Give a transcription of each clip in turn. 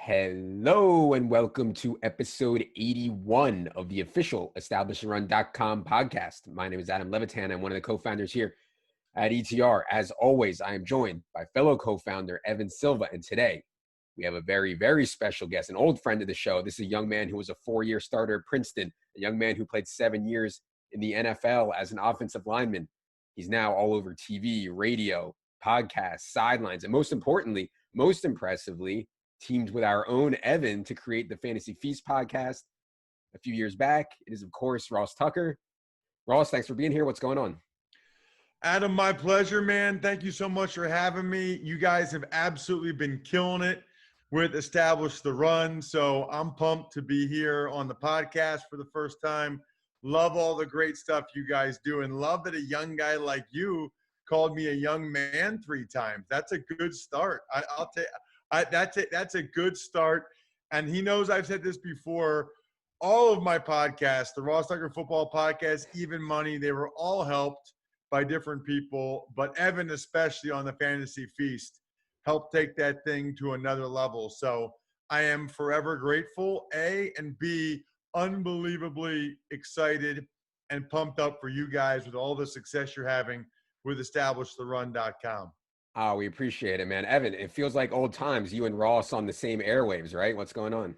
Hello and welcome to episode 81 of the official EstablishAndRun.com podcast. My name is Adam Levitan. I'm one of the co-founders here at ETR. As always, I am joined by fellow co-founder Evan Silva. And today we have a very, very special guest, an old friend of the show. This is a young man who was a 4-year starter at Princeton, a young man who played 7 years in the NFL as an offensive lineman. He's now all over TV, radio, podcasts, sidelines, and most importantly, most impressively, teamed with our own Evan to create the Fantasy Feast podcast a few years back. It is, of course, Ross Tucker. Ross, thanks for being here. What's going on? Adam, my pleasure, man. Thank you so much for having me. You guys have absolutely been killing it with Establish the Run. So I'm pumped to be here on the podcast for the first time. Love all the great stuff you guys do, and love that a young guy like you called me a young man 3 times. That's a good start. I'll take that's a good start. And he knows I've said this before. All of my podcasts, the Ross Tucker Football Podcast, Even Money, they were all helped by different people. But Evan, especially on the Fantasy Feast, helped take that thing to another level. So I am forever grateful, A, and B, unbelievably excited and pumped up for you guys with all the success you're having with EstablishTheRun.com. Oh, we appreciate it, man. Evan, it feels like old times, you and Ross on the same airwaves, right? What's going on?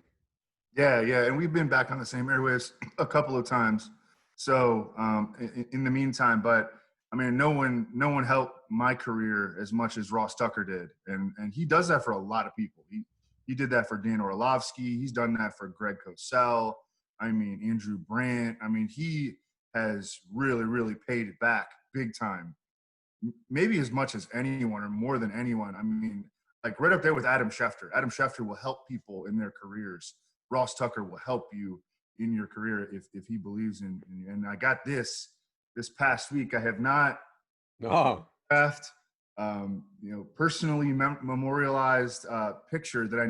Yeah. And we've been back on the same airwaves a couple of times. So in the meantime, but I mean, no one helped my career as much as Ross Tucker did. And he does that for a lot of people. He did that for Dan Orlovsky. He's done that for Greg Cosell. I mean, Andrew Brandt. I mean, he has really, really paid it back big time. Maybe as much as anyone or more than anyone. I mean, like right up there with Adam Schefter. Adam Schefter will help people in their careers. Ross Tucker will help you in your career if he believes in you. And I got this past week. I have not personally memorialized picture that I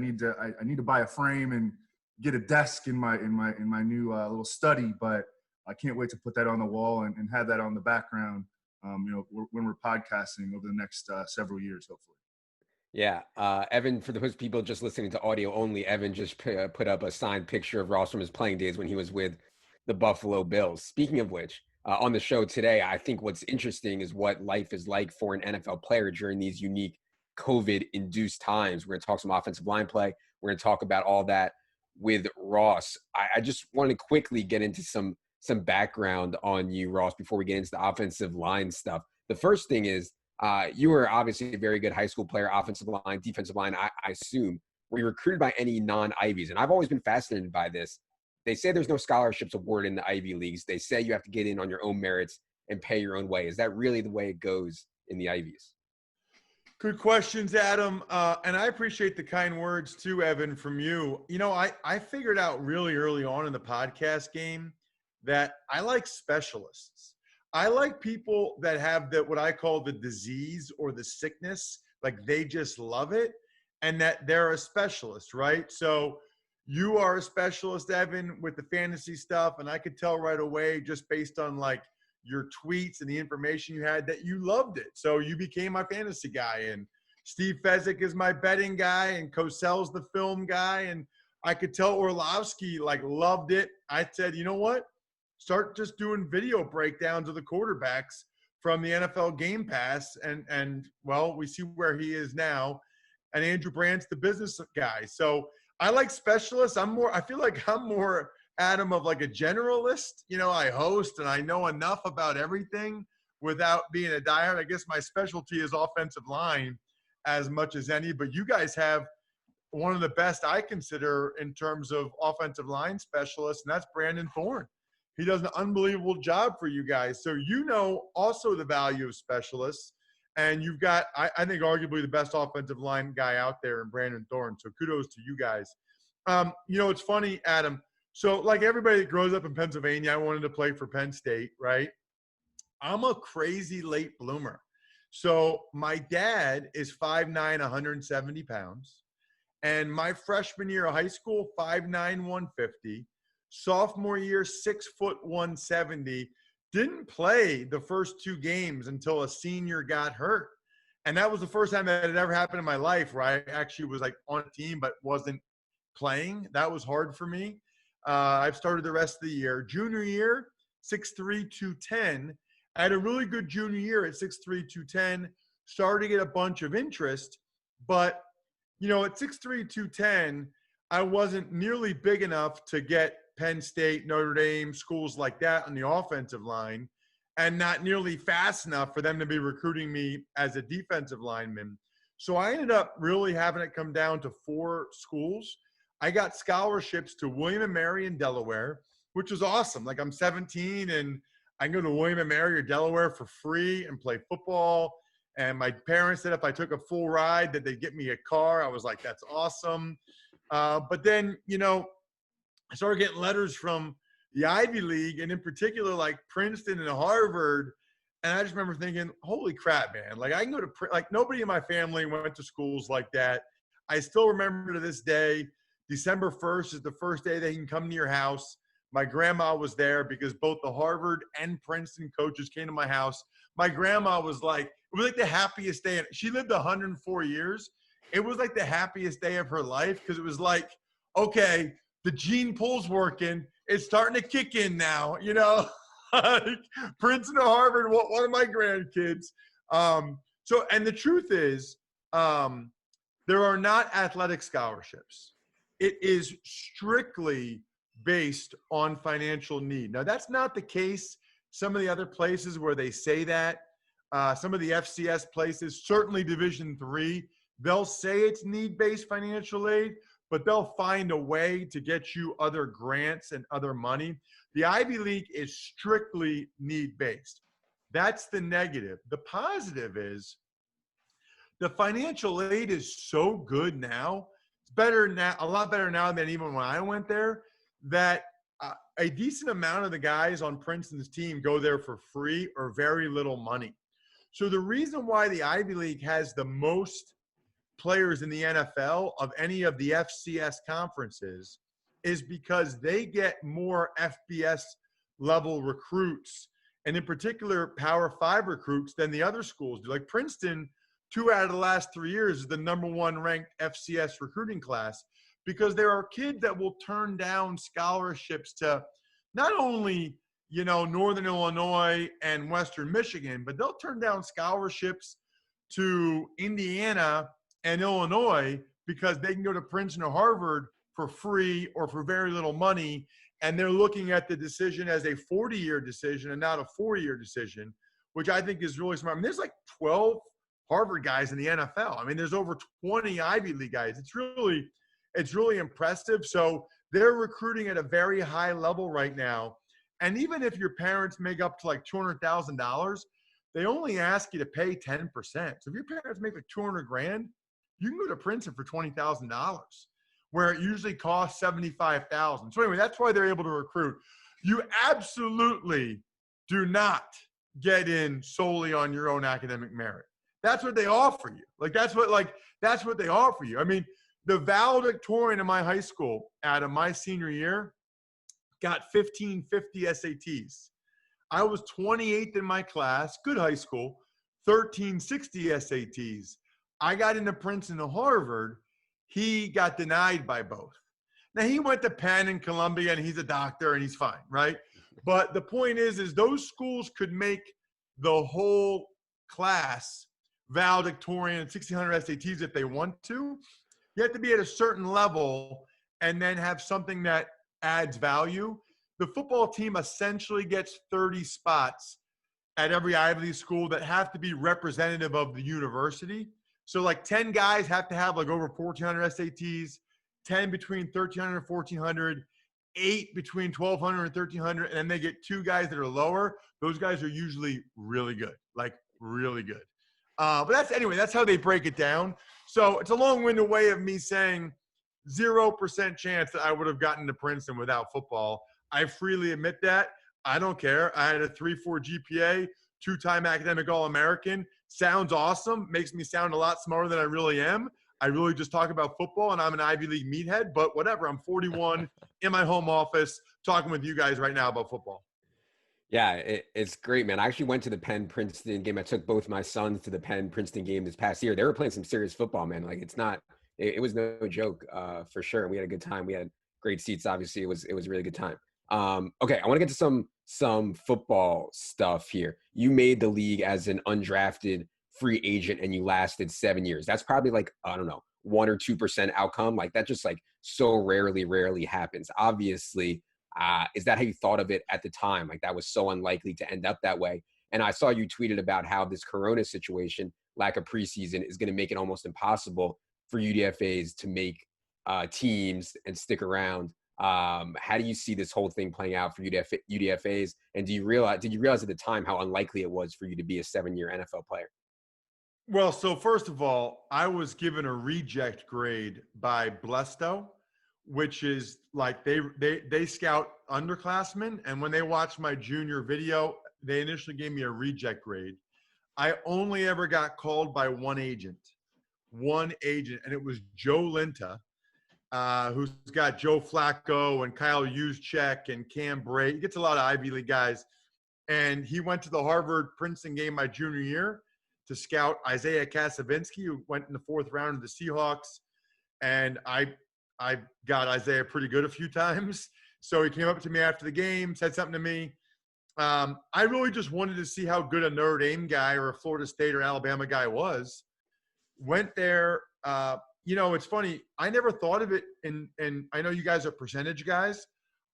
need to buy a frame and get a desk in my new little study. But I can't wait to put that on the wall and have that on the background. When we're podcasting over the next several years, hopefully. Yeah. Evan, for those people just listening to audio only, Evan just put up a signed picture of Ross from his playing days when he was with the Buffalo Bills. Speaking of which, on the show today, I think what's interesting is what life is like for an NFL player during these unique COVID-induced times. We're going to talk some offensive line play. We're going to talk about all that with Ross. I just want to quickly get into some background on you, Ross, before we get into the offensive line stuff. The first thing is you were obviously a very good high school player, offensive line, defensive line, I assume. Were you recruited by any non-Ivies? And I've always been fascinated by this. They say there's no scholarships awarded in the Ivy Leagues. They say you have to get in on your own merits and pay your own way. Is that really the way it goes in the Ivies? Good questions, Adam. And I appreciate the kind words too, Evan, from you. You know, I figured out really early on in the podcast game that I like specialists. I like people that have what I call the disease or the sickness, like they just love it, and that they're a specialist, right? So you are a specialist, Evan, with the fantasy stuff, and I could tell right away just based on like your tweets and the information you had that you loved it. So you became my fantasy guy, and Steve Fezzik is my betting guy, and Cosell's the film guy, and I could tell Orlovsky like loved it. I said, you know what? Start just doing video breakdowns of the quarterbacks from the NFL Game Pass. And well, we see where he is now. And Andrew Brandt's the business guy. So I like specialists. I feel like I'm more, Adam, of like a generalist. You know, I host and I know enough about everything without being a diehard. I guess my specialty is offensive line as much as any. But you guys have one of the best I consider in terms of offensive line specialists, and that's Brandon Thorne. He does an unbelievable job for you guys. So you know also the value of specialists. And you've got, I think, arguably the best offensive line guy out there in Brandon Thorne. So kudos to you guys. You know, it's funny, Adam. So like everybody that grows up in Pennsylvania, I wanted to play for Penn State, right? I'm a crazy late bloomer. So my dad is 5'9", 170 pounds. And my freshman year of high school, 5'9", 150. Sophomore year, 6 foot 170. Didn't play the first 2 games until a senior got hurt. And that was the first time that had ever happened in my life where I actually was like on a team but wasn't playing. That was hard for me. I've started the rest of the year. Junior year, 6'3", 210. I had a really good junior year at 6'3", 210. Started to get a bunch of interest, but at 6'3", 210, I wasn't nearly big enough to get Penn State, Notre Dame, schools like that on the offensive line, and not nearly fast enough for them to be recruiting me as a defensive lineman. So I ended up really having it come down to 4 schools. I got scholarships to William & Mary in Delaware, which was awesome. Like, I'm 17 and I can go to William & Mary or Delaware for free and play football. And my parents said if I took a full ride that they'd get me a car. I was like, that's awesome. But then, I started getting letters from the Ivy League, and in particular, like Princeton and Harvard. And I just remember thinking, holy crap, man. Like, I can go to – like, nobody in my family went to schools like that. I still remember to this day, December 1st is the first day they can come to your house. My grandma was there because both the Harvard and Princeton coaches came to my house. My grandma was like – it was like the happiest day. She lived 104 years. It was like the happiest day of her life because it was like, okay, the gene pool's working. It's starting to kick in now, Princeton or Harvard, one of my grandkids. And the truth is, there are not athletic scholarships. It is strictly based on financial need. Now, that's not the case. Some of the other places where they say that, some of the FCS places, certainly Division III, they'll say it's need-based financial aid, but they'll find a way to get you other grants and other money. The Ivy League is strictly need-based. That's the negative. The positive is the financial aid is so good now. It's better now, a lot better now than even when I went there, that a decent amount of the guys on Princeton's team go there for free or very little money. So the reason why the Ivy League has the most players in the NFL of any of the FCS conferences is because they get more FBS level recruits, and in particular Power 5 recruits, than the other schools do. Like Princeton, 2 out of the last 3 years is the #1 ranked FCS recruiting class because there are kids that will turn down scholarships to not only Northern Illinois and Western Michigan, but they'll turn down scholarships to Indiana and Illinois because they can go to Princeton or Harvard for free or for very little money. And they're looking at the decision as a 40-year decision and not a 4-year decision, which I think is really smart. I mean, there's like 12 Harvard guys in the NFL. I mean, there's over 20 Ivy League guys. It's really impressive. So they're recruiting at a very high level right now. And even if your parents make up to like $200,000, they only ask you to pay 10%. So if your parents make like $200,000, you can go to Princeton for $20,000, where it usually costs $75,000. So anyway, that's why they're able to recruit. You absolutely do not get in solely on your own academic merit. That's what they offer you. That's what they offer you. I mean, the valedictorian in my high school, Adam, my senior year, got 1550 SATs. I was 28th in my class, good high school, 1360 SATs. I got into Princeton and Harvard. He got denied by both. Now, he went to Penn and Columbia, and he's a doctor, and he's fine, right? But the point is those schools could make the whole class valedictorian, 1,600 SATs if they want to. You have to be at a certain level and then have something that adds value. The football team essentially gets 30 spots at every Ivy League school that have to be representative of the university. So like 10 guys have to have like over 1,400 SATs, 10 between 1,300 and 1,400, 8 between 1,200 and 1,300, and then they get 2 guys that are lower. Those guys are usually really good, like really good. But that's how they break it down. So it's a long-winded way of me saying 0% chance that I would have gotten to Princeton without football. I freely admit that. I don't care. I had a 3.4 GPA, 2-time academic All-American. Sounds awesome. Makes me sound a lot smarter than I really am. I really just talk about football, and I'm an Ivy League meathead. But whatever. I'm 41 in my home office talking with you guys right now about football. Yeah, it's great, man. I actually went to the Penn-Princeton game. I took both my sons to the Penn-Princeton game this past year. They were playing some serious football, man. Like, it's not it was no joke for sure. And we had a good time. We had great seats. Obviously, it was a really good time. Okay, I want to get to some football stuff here. You made the league as an undrafted free agent and you lasted 7 years. That's probably like, I don't know, 1 or 2% outcome. Like that just like so rarely happens. Obviously, is that how you thought of it at the time? Like that was so unlikely to end up that way. And I saw you tweeted about how this Corona situation, lack of preseason, is going to make it almost impossible for UDFAs to make teams and stick around. How do you see this whole thing playing out for UDFAs? And did you realize at the time how unlikely it was for you to be a 7-year NFL player? Well, so first of all, I was given a reject grade by Blesto, which is like they scout underclassmen, and when they watched my junior video, they initially gave me a reject grade. I only ever got called by one agent, and it was Joe Linta, who's got Joe Flacco and Kyle Juszczyk and Cam Bray. He gets a lot of Ivy League guys, and he went to the Harvard-Princeton game my junior year to scout Isaiah Kasavinsky, who went in the 4th round of the Seahawks, and I got Isaiah pretty good a few times. So he came up to me after the game, said something to me. I really just wanted to see how good a Notre Dame guy or a Florida State or Alabama guy was. Went there. It's funny. I never thought of it, and I know you guys are percentage guys.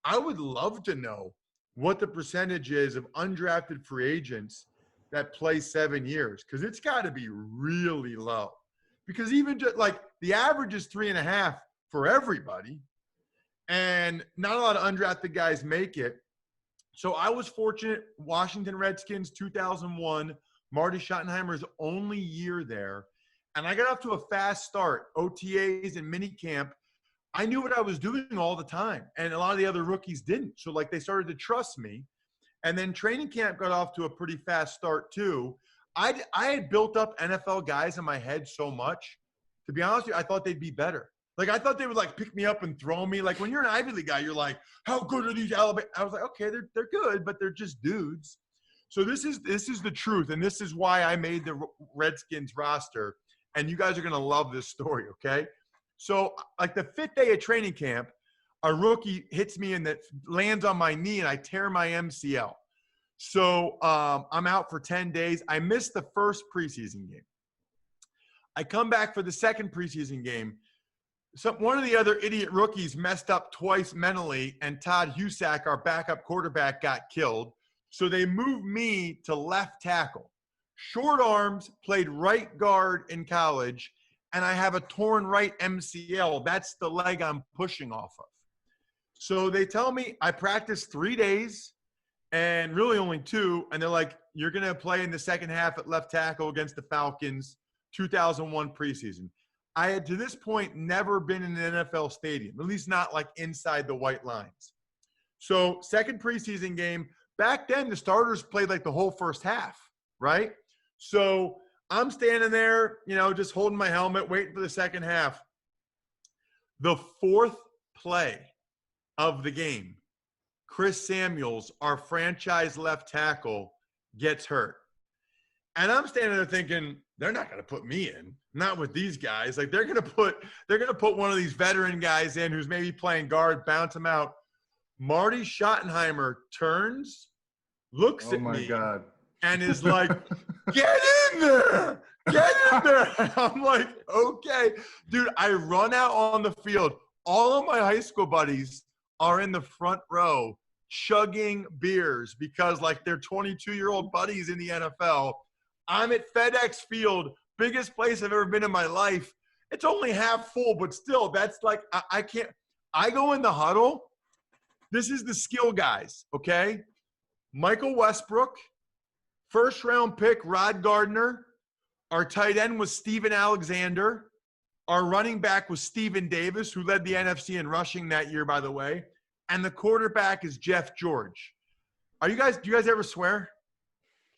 I would love to know what the percentage is of undrafted free agents that play 7 years, because it's got to be really low. Because even just like the average is 3.5 for everybody, and not a lot of undrafted guys make it. So I was fortunate. Washington Redskins, 2001, Marty Schottenheimer's only year there. And I got off to a fast start, OTAs and mini camp. I knew what I was doing all the time, and a lot of the other rookies didn't. So, like, they started to trust me. And then training camp got off to a pretty fast start, too. I had built up NFL guys in my head so much. To be honest with you, I thought they'd be better. Like, I thought they would, like, pick me up and throw me. Like, when you're an Ivy League guy, you're like, how good are these Alabama? I was like, okay, they're good, but they're just dudes. So this is the truth, and this is why I made the Redskins roster. And you guys are going to love this story, okay? So, like, the 5th day of training camp, a rookie hits me and that lands on my knee, and I tear my MCL. So I'm out for 10 days. I missed the first preseason game. I come back for the second preseason game. One of the other idiot rookies messed up twice mentally, and Todd Husak, our backup quarterback, got killed. So they moved me to left tackle. Short arms, played right guard in college, and I have a torn right MCL. That's the leg I'm pushing off of. So they tell me I practiced 3 days and really only 2, and they're like, you're going to play in the second half at left tackle against the Falcons, 2001 preseason. I had, to this point, never been in an NFL stadium, at least not like inside the white lines. So second preseason game, back then the starters played like the whole first half, right? So I'm standing there, just holding my helmet, waiting for the second half. The 4th play of the game, Chris Samuels, our franchise left tackle, gets hurt. And I'm standing there thinking, they're not going to put me in, not with these guys. Like they're going to put one of these veteran guys in who's maybe playing guard, bounce him out. Marty Schottenheimer turns, looks at me, God. and is like, get in there. Get in there. I'm like, okay. Dude, I run out on the field. All of my high school buddies are in the front row chugging beers because, like, they're 22-year-old buddies in the NFL. I'm at FedEx Field, biggest place I've ever been in my life. It's only half full, but still, that's like, I can't. I go in the huddle. This is the skill guys, okay? Michael Westbrook, first-round pick Rod Gardner. Our tight end was Steven Alexander. Our running back was Steven Davis, who led the NFC in rushing that year, by the way. And the quarterback is Jeff George. Do you guys ever swear?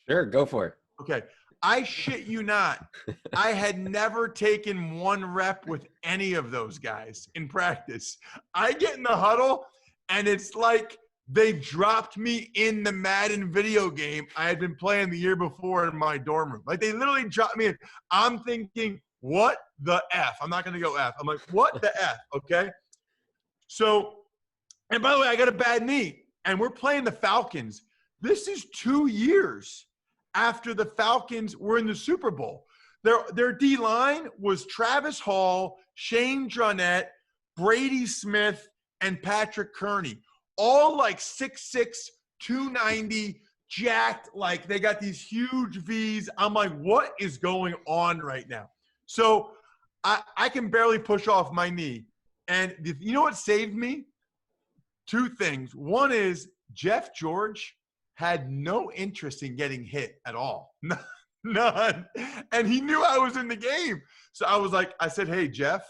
Sure, go for it. Okay. I shit you not. I had never taken one rep with any of those guys in practice. I get in the huddle, and it's like they dropped me in the Madden video game I had been playing the year before in my dorm room. Like, they literally dropped me in. I'm thinking, what the F? I'm not going to go F. I'm like, what the F? Okay. So, and by the way, I got a bad knee, and we're playing the Falcons. This is 2 years after the Falcons were in the Super Bowl. Their D-line was Travis Hall, Shane Dronette, Brady Smith, and Patrick Kearney. All like 6'6", 290, jacked. Like they got these huge V's. I'm like, what is going on right now? So I can barely push off my knee. And you know what saved me? 2 things. One is Jeff George had no interest in getting hit at all. None. And he knew I was in the game. So I said, hey, Jeff,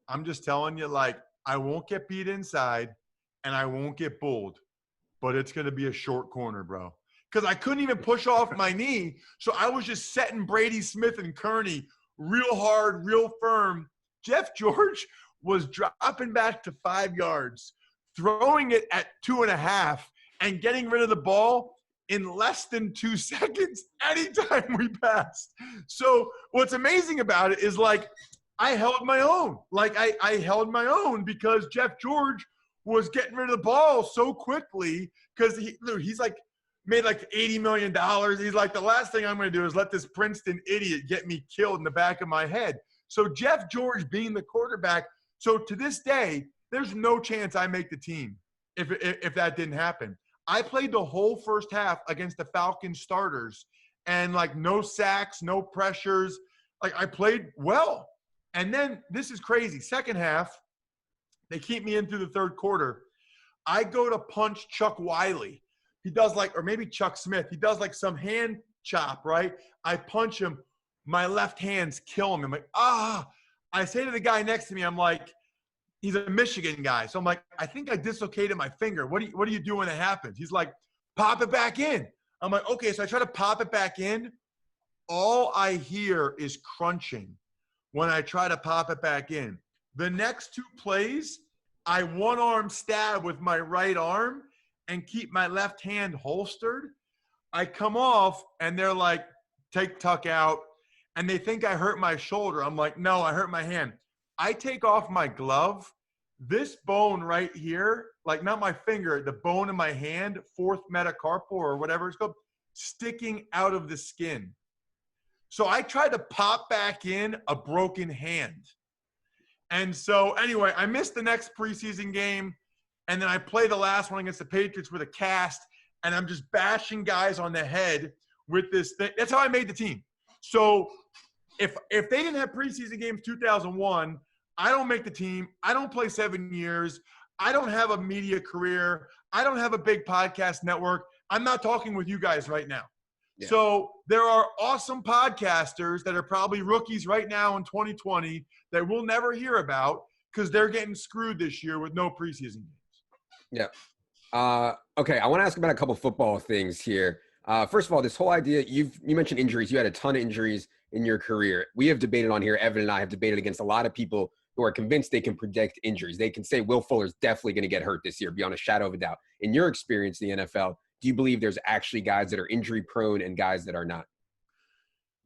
I'm just telling you, like, I won't get beat inside and I won't get bulled, but it's going to be a short corner, bro. Because I couldn't even push off my knee. So I was just setting Brady Smith and Kearney real hard, real firm. Jeff George was dropping back to 5 yards, throwing it at 2.5, and getting rid of the ball in less than 2 seconds anytime we passed. So what's amazing about it is, like, I held my own. Like, I held my own because Jeff George was getting rid of the ball so quickly because he's like made like $80 million. He's like, the last thing I'm going to do is let this Princeton idiot get me killed in the back of my head. So Jeff George being the quarterback. So to this day, there's no chance I make the team if that didn't happen. I played the whole first half against the Falcons starters and like no sacks, no pressures. Like I played well. And then this is crazy. Second half, they keep me in through the third quarter. I go to punch Chuck Wiley. He does like, or maybe Chuck Smith. He does like some hand chop, right? I punch him. My left hand's killing me. I'm like, ah. I say to the guy next to me, I'm like, he's a Michigan guy. So I'm like, I think I dislocated my finger. What do you do when it happens? He's like, pop it back in. I'm like, okay. So I try to pop it back in. All I hear is crunching when I try to pop it back in. The next 2 plays, I one-arm stab with my right arm and keep my left hand holstered. I come off, and they're like, take Tuck out. And they think I hurt my shoulder. I'm like, no, I hurt my hand. I take off my glove. This bone right here, like not my finger, the bone in my hand, 4th metacarpal or whatever it's called, sticking out of the skin. So I tried to pop back in a broken hand. And so anyway, I missed the next preseason game. And then I play the last one against the Patriots with a cast. And I'm just bashing guys on the head with this thing. That's how I made the team. So if they didn't have preseason games 2001, I don't make the team. I don't play 7 years. I don't have a media career. I don't have a big podcast network. I'm not talking with you guys right now. Yeah. So there are awesome podcasters that are probably rookies right now in 2020 that we'll never hear about because they're getting screwed this year with no preseason games. Yeah. Okay, I want to ask about a couple football things here. First of all, this whole idea, you mentioned injuries. You had a ton of injuries in your career. We have debated on here, Evan and I have debated against a lot of people who are convinced they can predict injuries. They can say Will Fuller's definitely going to get hurt this year, beyond a shadow of a doubt. In your experience in the NFL, do you believe there's actually guys that are injury prone and guys that are not?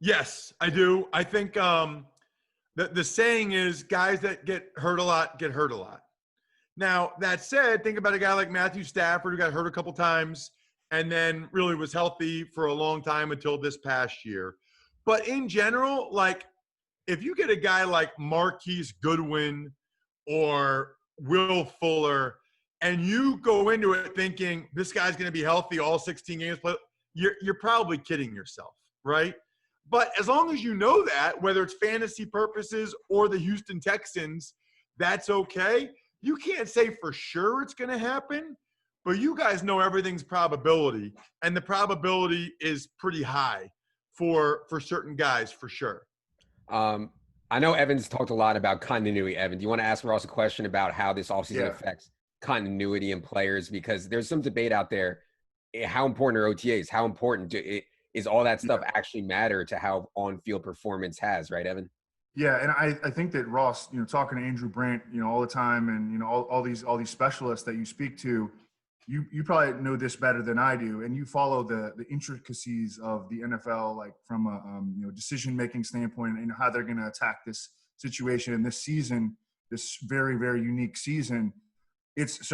Yes, I do. I think the saying is guys that get hurt a lot get hurt a lot. Now, that said, think about a guy like Matthew Stafford who got hurt a couple times and then really was healthy for a long time until this past year. But in general, like if you get a guy like Marquise Goodwin or Will Fuller and you go into it thinking this guy's going to be healthy all 16 games, you're probably kidding yourself, right? But as long as you know that, whether it's fantasy purposes or the Houston Texans, that's okay. You can't say for sure it's going to happen, but you guys know everything's probability, and the probability is pretty high for certain guys for sure. I know Evan's talked a lot about continuity. Evan, do you want to ask Ross a question about how this offseason affects continuity in players? Because there's some debate out there. How important are OTAs? How important is all that stuff actually matter to how on-field performance has, right, Evan? Yeah, and I think that Ross, talking to Andrew Brandt, all the time, and all these specialists that you speak to, you probably know this better than I do, and you follow the intricacies of the NFL, like from a decision making standpoint, and how they're going to attack this situation in this season, this very, very unique season. It's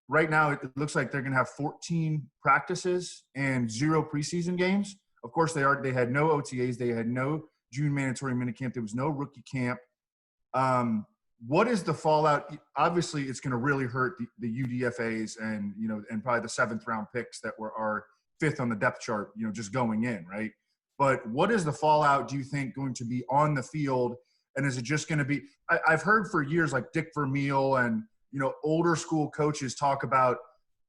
right now it looks like they're going to have 14 practices and 0 preseason games. Of course, they had no OTAs, they had no June mandatory minicamp, there was no rookie camp. What is the fallout? Obviously, it's going to really hurt the UDFAs and probably the 7th round picks that are 5th on the depth chart, just going in, right? But what is the fallout, do you think, going to be on the field? And is it just going to be – I've heard for years like Dick Vermeil and, older school coaches talk about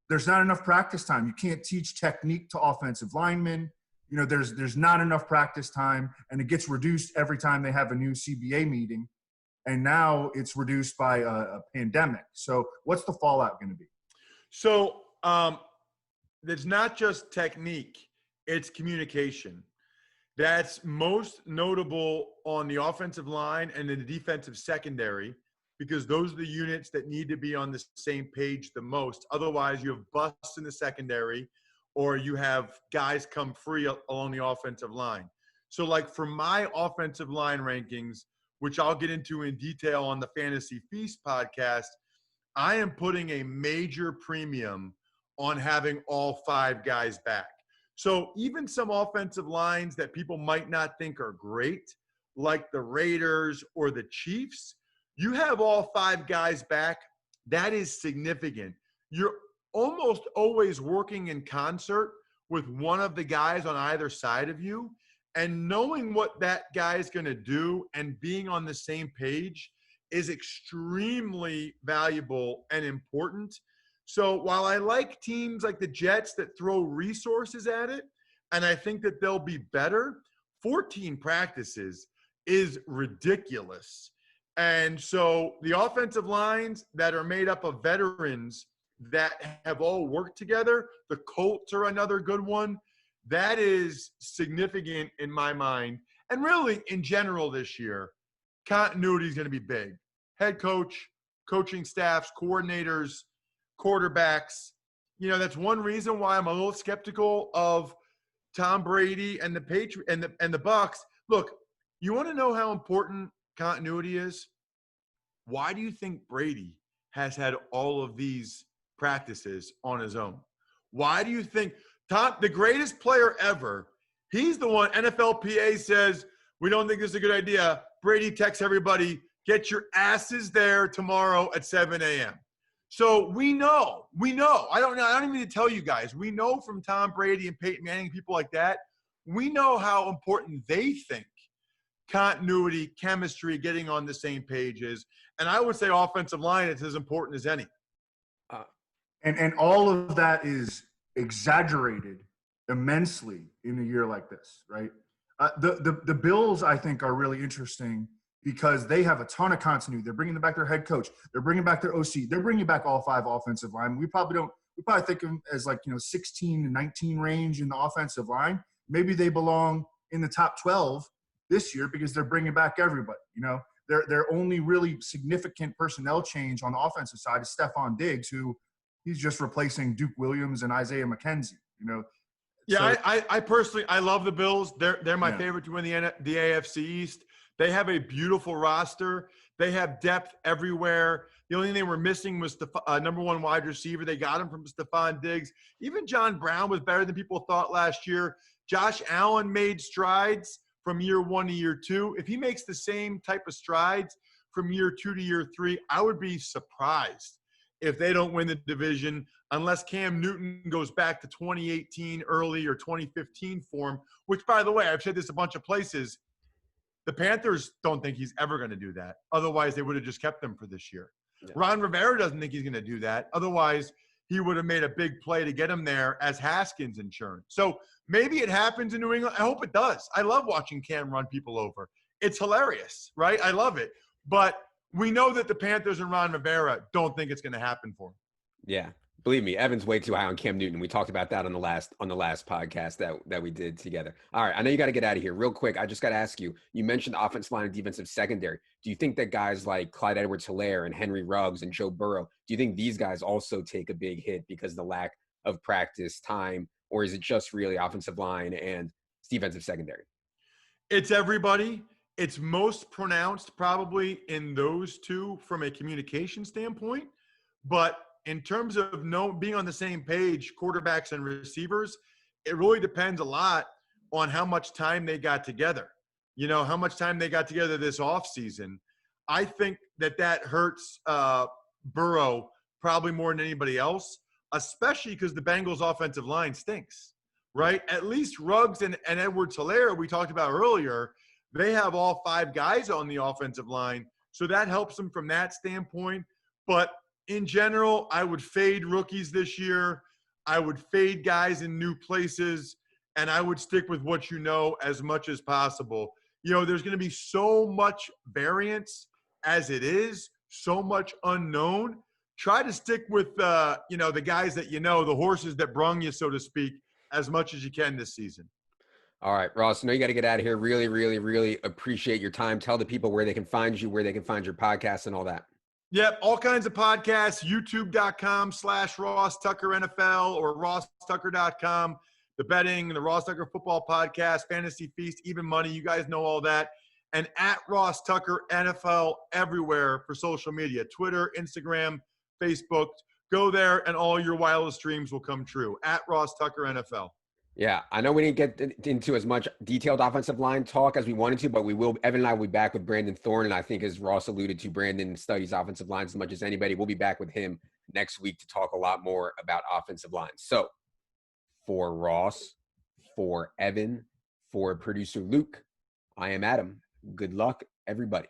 there's not enough practice time. You can't teach technique to offensive linemen. There's not enough practice time, and it gets reduced every time they have a new CBA meeting. And now it's reduced by a pandemic. So what's the fallout going to be? So it's not just technique, it's communication. That's most notable on the offensive line and in the defensive secondary, because those are the units that need to be on the same page the most. Otherwise, you have busts in the secondary, or you have guys come free along the offensive line. So like for my offensive line rankings, which I'll get into in detail on the Fantasy Feast podcast, I am putting a major premium on having all 5 guys back. So even some offensive lines that people might not think are great, like the Raiders or the Chiefs, you have all 5 guys back. That is significant. You're almost always working in concert with one of the guys on either side of you. And knowing what that guy is going to do and being on the same page is extremely valuable and important. So while I like teams like the Jets that throw resources at it, and I think that they'll be better, 14 practices is ridiculous. And so the offensive lines that are made up of veterans that have all worked together, the Colts are another good one. That is significant in my mind. And really, in general this year, continuity is going to be big. Head coach, coaching staffs, coordinators, quarterbacks. That's one reason why I'm a little skeptical of Tom Brady and the Patriots and the Bucs. Look, you want to know how important continuity is? Why do you think Brady has had all of these practices on his own? Why do you think Tom, the greatest player ever, he's the one, NFLPA says, we don't think this is a good idea. Brady texts everybody, get your asses there tomorrow at 7 a.m. So we know. I don't even need to tell you guys. We know from Tom Brady and Peyton Manning, people like that, we know how important they think continuity, chemistry, getting on the same page is. And I would say offensive line is as important as any. And all of that is exaggerated immensely in a year like this, right? The Bills, I think, are really interesting because they have a ton of continuity. They're bringing back their head coach. They're bringing back their OC. They're bringing back all 5 offensive line. We probably think of them as 16 to 19 range in the offensive line. Maybe they belong in the top 12 this year because they're bringing back everybody. Their only really significant personnel change on the offensive side is Stephon Diggs, who he's just replacing Duke Williams and Isaiah McKenzie. Yeah, so, I personally, I love the Bills. They're my favorite to win the AFC East. They have a beautiful roster. They have depth everywhere. The only thing they were missing was the number 1 wide receiver. They got him from Stephon Diggs. Even John Brown was better than people thought last year. Josh Allen made strides from year 1 to year 2. If he makes the same type of strides from year 2 to year 3, I would be surprised if they don't win the division unless Cam Newton goes back to 2018 early or 2015 form, which, by the way, I've said this a bunch of places. The Panthers don't think he's ever going to do that. Otherwise, they would have just kept him for this year. Yeah. Ron Rivera doesn't think he's going to do that. Otherwise, he would have made a big play to get him there as Haskins insurance. So maybe it happens in New England. I hope it does. I love watching Cam run people over. It's hilarious, right? I love it. But we know that the Panthers and Ron Rivera don't think it's going to happen for him. Yeah. Believe me, Evan's way too high on Cam Newton. We talked about that on the last podcast that we did together. All right, I know you got to get out of here real quick. I just got to ask you. You mentioned the offensive line and defensive secondary. Do you think that guys like Clyde Edwards-Helaire and Henry Ruggs and Joe Burrow, do you think these guys also take a big hit because of the lack of practice time, or is it just really offensive line and defensive secondary? It's everybody. It's most pronounced probably in those two from a communication standpoint, but in terms of being on the same page, quarterbacks and receivers, it really depends a lot on how much time they got together. You know, how much time they got together this offseason. I think that hurts Burrow probably more than anybody else, especially because the Bengals' offensive line stinks, right? At least Ruggs and Edwards-Helaire, we talked about earlier, they have all 5 guys on the offensive line, so that helps them from that standpoint. But in general, I would fade rookies this year. I would fade guys in new places, and I would stick with what you know as much as possible. You know, there's going to be so much variance as it is, so much unknown. Try to stick with, you know, the guys that you know, the horses that brung you, so to speak, as much as you can this season. All right, Ross, I know you got to get out of here. Really, really, really appreciate your time. Tell the people where they can find you, where they can find your podcast and all that. Yep, all kinds of podcasts, youtube.com/Ross Tucker NFL or RossTucker.com. The betting, the Ross Tucker Football Podcast, Fantasy Feast, Even Money. You guys know all that. And at Ross Tucker NFL everywhere for social media, Twitter, Instagram, Facebook. Go there and all your wildest dreams will come true. At Ross Tucker NFL. Yeah, I know we didn't get into as much detailed offensive line talk as we wanted to, but we will. Evan and I will be back with Brandon Thorne, and I think, as Ross alluded to, Brandon studies offensive lines as much as anybody. We'll be back with him next week to talk a lot more about offensive lines. So, for Ross, for Evan, for producer Luke, I am Adam. Good luck, everybody.